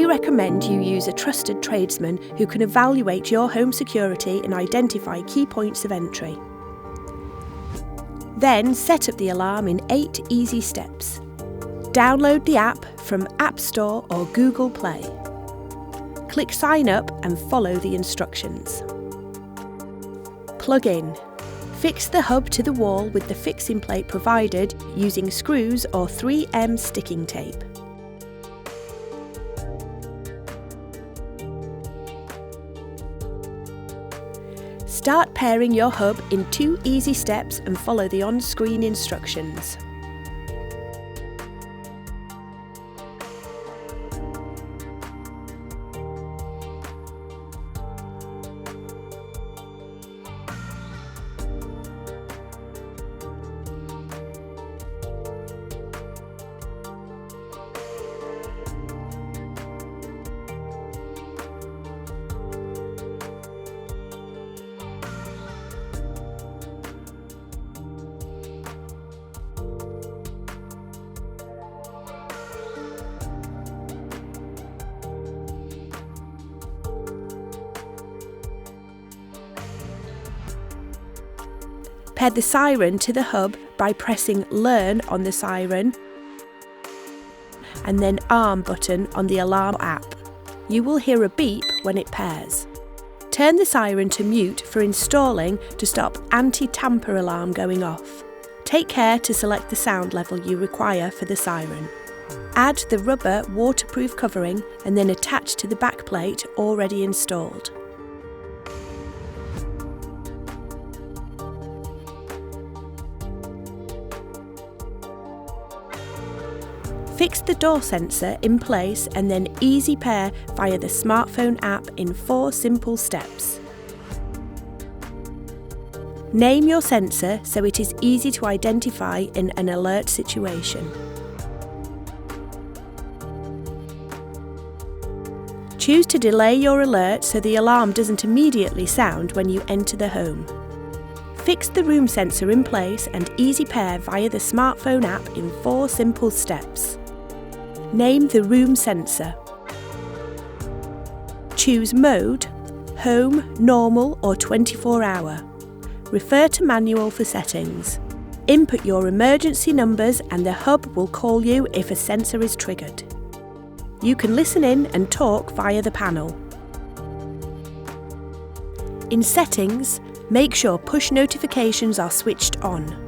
we recommend you use a trusted tradesman who can evaluate your home security and identify key points of entry. Then set up the alarm in 8 easy steps. Download the app from App Store or Google Play. Click Sign Up and follow the instructions. Plug in. Fix the hub to the wall with the fixing plate provided using screws or 3M sticking tape. Start pairing your hub in 2 easy steps and follow the on-screen instructions. Pair the siren to the hub by pressing Learn on the siren and then Arm button on the alarm app. You will hear a beep when it pairs. Turn the siren to mute for installing to stop anti-tamper alarm going off. Take care to select the sound level you require for the siren. Add the rubber waterproof covering and then attach to the backplate already installed. Fix the door sensor in place and then easy pair via the smartphone app in 4 simple steps. Name your sensor so it is easy to identify in an alert situation. Choose to delay your alert so the alarm doesn't immediately sound when you enter the home. Fix the room sensor in place and easy pair via the smartphone app in 4 simple steps. Name the room sensor. Choose mode, home, normal or 24-hour. Refer to manual for settings. Input your emergency numbers and the hub will call you if a sensor is triggered. You can listen in and talk via the panel. In settings, make sure push notifications are switched on.